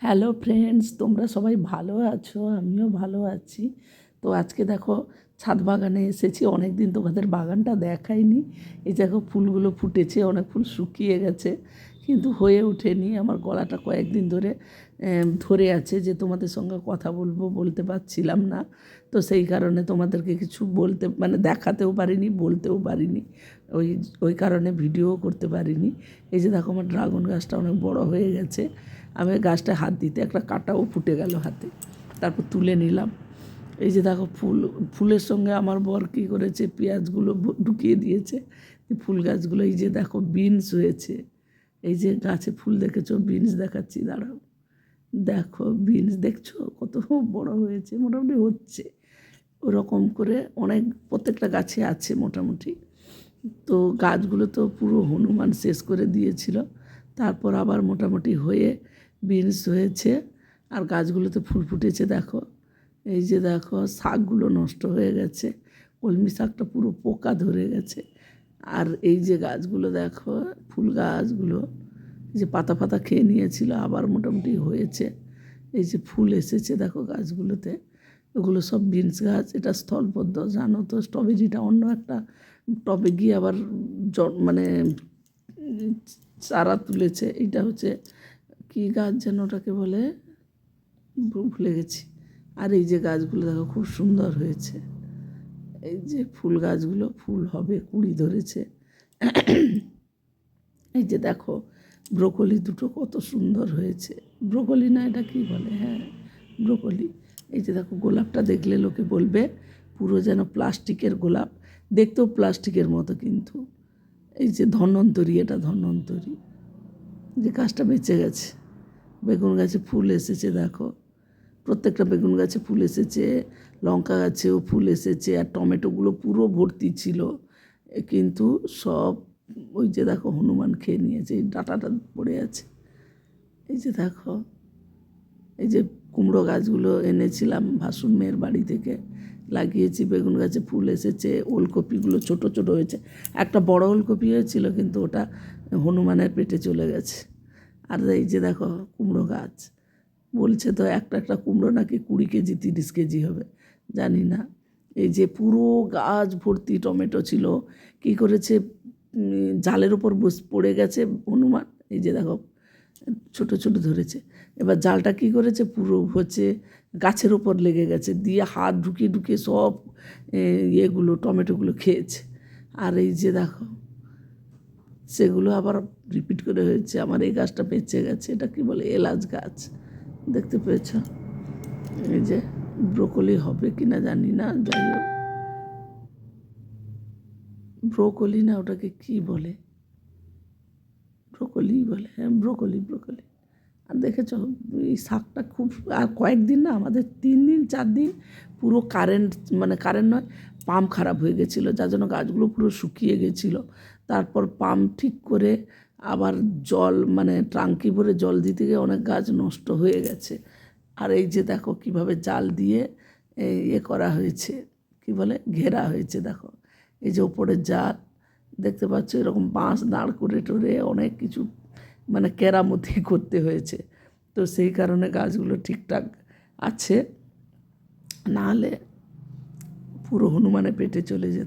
Hello friends, তোমরা সবাই ভালো আছো? আমিও ভালো আছি। তো আজকে দেখো ছাদ বাগানে এসেছি, অনেক দিন তোমাদের বাগানটা দেখাইনি। এই দেখো ফুলগুলো ফুটেছে, অনেক ফুল শুকিয়ে গেছে কিন্তু হয়ে ওঠেনি। আমার গলাটা কয়েকদিন ধরে ধরে আছে যে তোমাদের সঙ্গে কথা বলবো, বলতে পারছিলাম না। তো সেই কারণে তোমাদেরকে কিছু বলতে মানে দেখাতেও পারিনি, বলতেও পারিনি। ওই ওই কারণে ভিডিও করতে পারিনি। এই যে দেখো আমার ড্রাগন গাছটা অনেক বড় হয়ে গেছে। আমি গাছটায় হাত দিতে একটা কাঁটাও ফুটে গেল হাতে, তারপর তুলে নিলাম। এই যে দেখো ফুলের সঙ্গে আমার বর কী করেছে, পেঁয়াজগুলো ঢুকিয়ে দিয়েছে ফুল গাছগুলো। এই যে দেখো বিনস হয়েছে, এই যে গাছে ফুল দেখেছো, বিনস দেখাচ্ছি, দাঁড়াও। দেখো বিনস দেখছো কত বড় হয়েছে, মোটামুটি হচ্ছে ওরকম করে অনেক, প্রত্যেকটা গাছে আছে মোটামুটি। তো গাছগুলো তো পুরো হনুমান শেষ করে দিয়েছিল, তারপর আবার মোটামুটি হয়ে বিনস হয়েছে। আর গাছগুলোতে ফুল ফুটেছে দেখো। এই যে দেখো শাকগুলো নষ্ট হয়ে গেছে, কলমি শাকটা পুরো পোকা ধরে গেছে। আর এই যে গাছগুলো দেখো, ফুল গাছগুলো যে পাতা পাতা খেয়ে নিয়েছিল, আবার মোটামুটি হয়েছে। এই যে ফুল এসেছে দেখো গাছগুলোতে, ওগুলো সব বিনস গাছ। এটা স্থলপদ্ম, জানো তো। স্ট্রবেরিটা অন্য একটা টবে গিয়ে আবার মানে চারা তুলেছে। এটা হচ্ছে কী গাছ যেন ওটাকে বলে, ভুলে গেছি। আর এই যে গাছগুলো দেখো খুব সুন্দর হয়েছে। এই যে ফুল গাছগুলো ফুল হবে, কুঁড়ি ধরেছে। এই যে দেখো ব্রোকলি দুটো কত সুন্দর হয়েছে। ব্রোকলি না, এটা কী বলে, হ্যাঁ ব্রোকলি। এই যে দেখো গোলাপটা দেখলে লোকে বলবে পুরো যেন প্লাস্টিকের গোলাপ, দেখতেও প্লাস্টিকের মতো কিন্তু। এই যে ধন্বন্তরী, এটা ধন্বন্তরী। যে গাছটা বেঁচে গেছে। বেগুন গাছে ফুল এসেছে দেখো, প্রত্যেকটা বেগুন গাছে ফুল এসেছে, লঙ্কা গাছেও ফুল এসেছে। আর টমেটোগুলো পুরো ভর্তি ছিল, কিন্তু সব ওই যে দেখো হনুমান খেয়ে নিয়েছে, এই ডাঁটাটা পড়ে আছে। এই যে দেখো, এই যে কুমড়ো গাছগুলো এনেছিলাম ভাসুর মেয়ের বাড়ি থেকে, লাগিয়েছি। বেগুন গাছে ফুল এসেছে। ওলকপিগুলো ছোট ছোট হয়েছে, একটা বড় ওলকপি হয়েছিল কিন্তু ওটা হনুমানের পেটে চলে গেছে। আর এই যে দেখো কুমড়ো গাছ, বলছে তো একটা একটা কুমড়ো নাকি 20 কেজি 30 কেজি হবে, জানি না। এই যে পুরো গাছ ভর্তি টমেটো ছিল। কী করেছে, জালের ওপর পড়ে গেছে হনুমান। এই যে দেখো ছোট ছোট ধরেছে। এবার জালটা কী করেছে, পুরো হচ্ছে গাছের ওপর লেগে গেছে, দিয়ে হাত ঢুকিয়ে ঢুকিয়ে সব ইয়েগুলো টমেটোগুলো খেয়েছে। আর এই যে দেখো সেগুলো আবার রিপিট করে হয়েছে। আমার এই গাছটা বেঁচে গেছে, এটা কি বলে, এলাচ গাছ, দেখতে পেয়েছ। এই যে ব্রোকলি হবে কি না জানি না, যাই হোক। ব্রোকলি না, ওটাকে কি বলে, ব্রোকলি বলে, হ্যাঁ ব্রোকলি ব্রোকলি। আর দেখেছ এই শাকটা খুব, আর কয়েকদিন না আমাদের 3 দিন 4 দিন পুরো কারেন্ট, মানে কারেন্ট নয়, পাম্প খারাপ হয়ে গেছিলো, যার জন্য গাছগুলো পুরো শুকিয়ে গেছিলো। তারপর পাম্প ঠিক করে আবার জল, মানে ট্যাঙ্কি ভরে জল দিতে গিয়ে অনেক গাছ নষ্ট হয়ে গেছে। আর এই যে দেখো কীভাবে জাল দিয়ে ইয়ে করা হয়েছে, কি বলে, ঘেরা হয়েছে দেখো। এই যে ওপরের জাল দেখতে পাচ্ছ, এরকম বাঁশ দাঁড় করে টরে অনেক কিছু মানে কেরামতি করতে হয়েছে। তো সেই কারণে গাছগুলো ঠিকঠাক আছে, নাহলে পুরো হনুমানের পেটে চলে যেত।